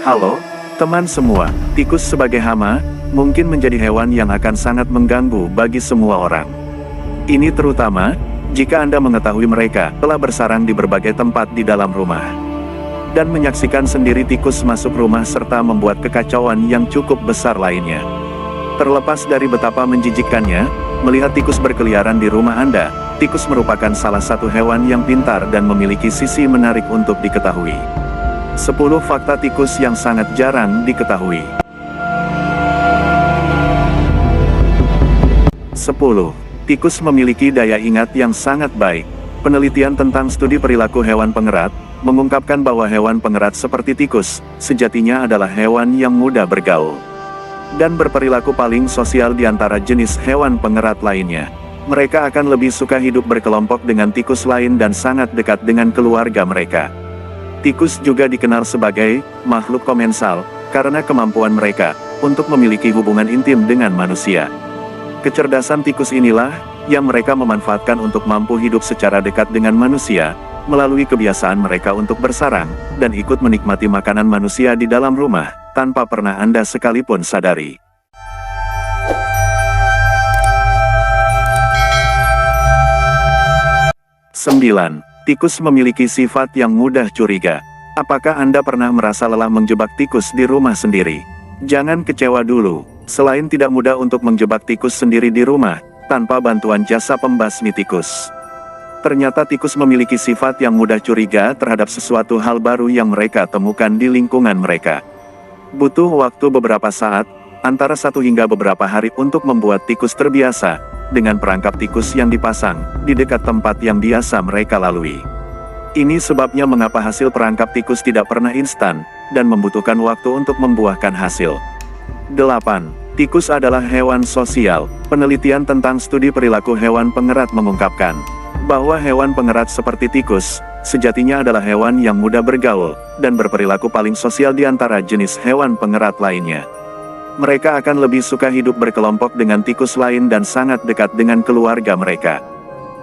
Halo, teman semua, tikus sebagai hama, mungkin menjadi hewan yang akan sangat mengganggu bagi semua orang. Ini terutama, jika Anda mengetahui mereka telah bersarang di berbagai tempat di dalam rumah. Dan menyaksikan sendiri tikus masuk rumah serta membuat kekacauan yang cukup besar lainnya. Terlepas dari betapa menjijikkannya, melihat tikus berkeliaran di rumah Anda, tikus merupakan salah satu hewan yang pintar dan memiliki sisi menarik untuk diketahui. 10 fakta tikus yang sangat jarang diketahui. 10. Tikus memiliki daya ingat yang sangat baik. Penelitian tentang studi perilaku hewan pengerat mengungkapkan bahwa hewan pengerat seperti tikus sejatinya adalah hewan yang mudah bergaul dan berperilaku paling sosial di antara jenis hewan pengerat lainnya. Mereka akan lebih suka hidup berkelompok dengan tikus lain dan sangat dekat dengan keluarga mereka. Tikus juga dikenal sebagai makhluk komensal karena kemampuan mereka untuk memiliki hubungan intim dengan manusia. Kecerdasan tikus inilah yang mereka memanfaatkan untuk mampu hidup secara dekat dengan manusia, melalui kebiasaan mereka untuk bersarang dan ikut menikmati makanan manusia di dalam rumah, tanpa pernah Anda sekalipun sadari. Sembilan. Tikus memiliki sifat yang mudah curiga. Apakah Anda pernah merasa lelah menjebak tikus di rumah sendiri? Jangan kecewa dulu. Selain tidak mudah untuk menjebak tikus sendiri di rumah, tanpa bantuan jasa pembasmi tikus, ternyata tikus memiliki sifat yang mudah curiga terhadap sesuatu hal baru yang mereka temukan di lingkungan mereka. Butuh waktu beberapa saat, antara 1 hingga beberapa hari untuk membuat tikus terbiasa dengan perangkap tikus yang dipasang di dekat tempat yang biasa mereka lalui. Ini sebabnya mengapa hasil perangkap tikus tidak pernah instan, dan membutuhkan waktu untuk membuahkan hasil. 8. Tikus adalah hewan sosial. Penelitian tentang studi perilaku hewan pengerat mengungkapkan bahwa hewan pengerat seperti tikus sejatinya adalah hewan yang mudah bergaul dan berperilaku paling sosial di antara jenis hewan pengerat lainnya. Mereka akan lebih suka hidup berkelompok dengan tikus lain dan sangat dekat dengan keluarga mereka.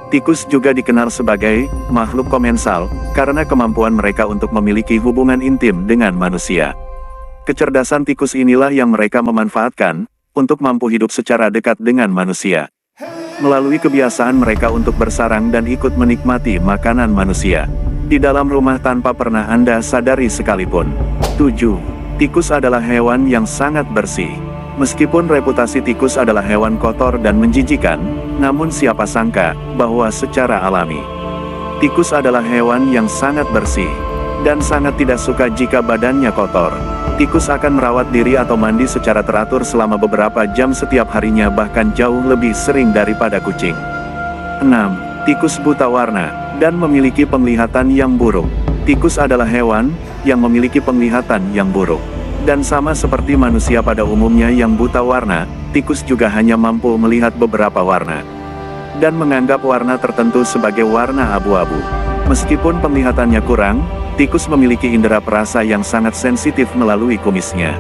Tikus juga dikenal sebagai makhluk komensal karena kemampuan mereka untuk memiliki hubungan intim dengan manusia. Kecerdasan tikus inilah yang mereka memanfaatkan untuk mampu hidup secara dekat dengan manusia, melalui kebiasaan mereka untuk bersarang dan ikut menikmati makanan manusia di dalam rumah tanpa pernah Anda sadari sekalipun. 7. Tikus adalah hewan yang sangat bersih. Meskipun reputasi tikus adalah hewan kotor dan menjijikan, namun siapa sangka bahwa secara alami, tikus adalah hewan yang sangat bersih dan sangat tidak suka jika badannya kotor. Tikus akan merawat diri atau mandi secara teratur selama beberapa jam setiap harinya, bahkan jauh lebih sering daripada kucing. 6. Tikus buta warna dan memiliki penglihatan yang buruk. Tikus adalah hewan yang memiliki penglihatan yang buruk. Dan sama seperti manusia pada umumnya yang buta warna, tikus juga hanya mampu melihat beberapa warna dan menganggap warna tertentu sebagai warna abu-abu. Meskipun penglihatannya kurang, tikus memiliki indera perasa yang sangat sensitif melalui kumisnya.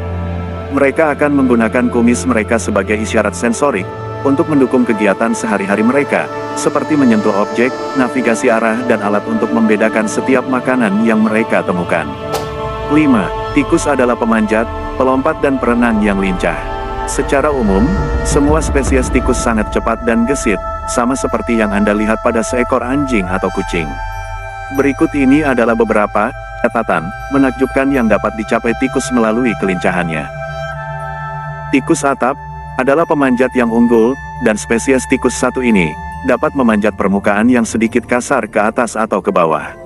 Mereka akan menggunakan kumis mereka sebagai isyarat sensorik untuk mendukung kegiatan sehari-hari mereka, seperti menyentuh objek, navigasi arah, dan alat untuk membedakan setiap makanan yang mereka temukan. 5. Tikus adalah pemanjat, pelompat dan perenang yang lincah. Secara umum, semua spesies tikus sangat cepat dan gesit, sama seperti yang Anda lihat pada seekor anjing atau kucing. Berikut ini adalah beberapa catatan menakjubkan yang dapat dicapai tikus melalui kelincahannya. Tikus atap adalah pemanjat yang unggul, dan spesies tikus satu ini dapat memanjat permukaan yang sedikit kasar ke atas atau ke bawah.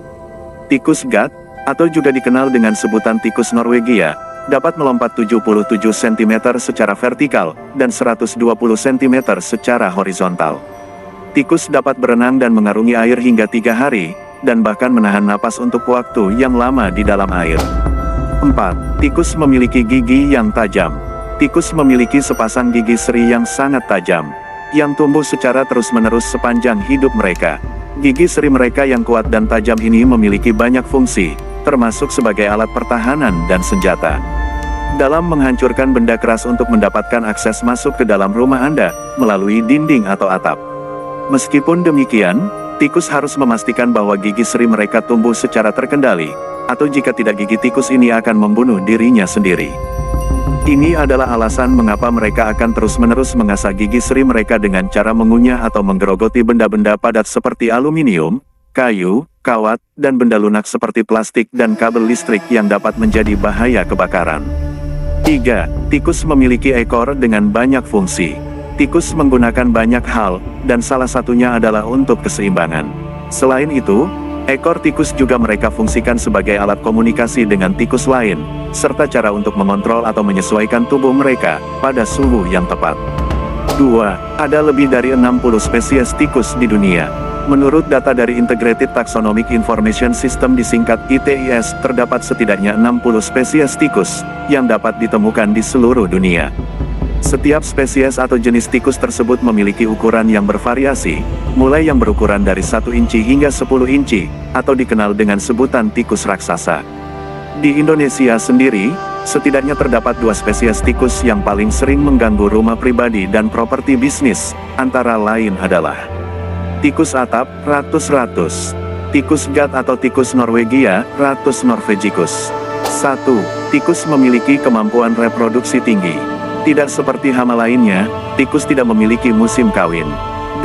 Tikus gat, atau juga dikenal dengan sebutan tikus Norwegia, dapat melompat 77 cm secara vertikal, dan 120 cm secara horizontal. Tikus dapat berenang dan mengarungi air hingga 3 hari, dan bahkan menahan napas untuk waktu yang lama di dalam air. 4. Tikus memiliki gigi yang tajam. Tikus memiliki sepasang gigi seri yang sangat tajam, yang tumbuh secara terus-menerus sepanjang hidup mereka. Gigi seri mereka yang kuat dan tajam ini memiliki banyak fungsi, termasuk sebagai alat pertahanan dan senjata dalam menghancurkan benda keras untuk mendapatkan akses masuk ke dalam rumah Anda melalui dinding atau atap. Meskipun demikian, tikus harus memastikan bahwa gigi seri mereka tumbuh secara terkendali, atau jika tidak gigi tikus ini akan membunuh dirinya sendiri. Ini adalah alasan mengapa mereka akan terus-menerus mengasah gigi seri mereka dengan cara mengunyah atau menggerogoti benda-benda padat seperti aluminium, kayu, kawat, dan benda lunak seperti plastik dan kabel listrik yang dapat menjadi bahaya kebakaran. 3. Tikus memiliki ekor dengan banyak fungsi. Tikus menggunakan banyak hal, dan salah satunya adalah untuk keseimbangan. Selain itu, ekor tikus juga mereka fungsikan sebagai alat komunikasi dengan tikus lain, serta cara untuk mengontrol atau menyesuaikan tubuh mereka pada suhu yang tepat. 2. Ada lebih dari 60 spesies tikus di dunia. Menurut data dari Integrated Taxonomic Information System disingkat ITIS, terdapat setidaknya 60 spesies tikus yang dapat ditemukan di seluruh dunia. Setiap spesies atau jenis tikus tersebut memiliki ukuran yang bervariasi, mulai yang berukuran dari 1 inci hingga 10 inci, atau dikenal dengan sebutan tikus raksasa. Di Indonesia sendiri, setidaknya terdapat 2 spesies tikus yang paling sering mengganggu rumah pribadi dan properti bisnis, antara lain adalah tikus atap, Ratus, tikus gat atau tikus Norwegia, Ratus norvegicus. 1. Tikus memiliki kemampuan reproduksi tinggi. Tidak seperti hama lainnya, tikus tidak memiliki musim kawin,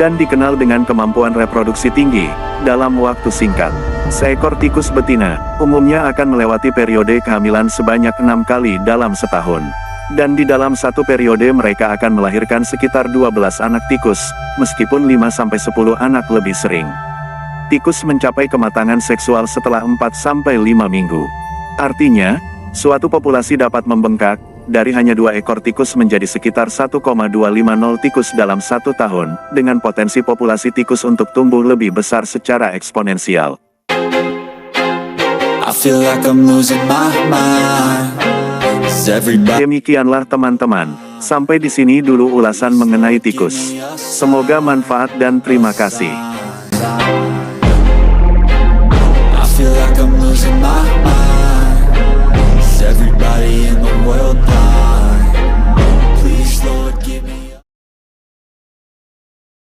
dan dikenal dengan kemampuan reproduksi tinggi dalam waktu singkat. Seekor tikus betina umumnya akan melewati periode kehamilan sebanyak 6 kali dalam setahun. Dan di dalam satu periode mereka akan melahirkan sekitar 12 anak tikus, meskipun 5-10 anak lebih sering. Tikus mencapai kematangan seksual setelah 4-5 minggu. Artinya, suatu populasi dapat membengkak dari hanya 2 ekor tikus menjadi sekitar 1,250 tikus dalam 1 tahun, dengan potensi populasi tikus untuk tumbuh lebih besar secara eksponensial. I feel like I'm losing my mind. Demikianlah teman-teman, sampai di sini dulu ulasan mengenai tikus. Semoga manfaat dan terima kasih. I feel like I'm losing my mind.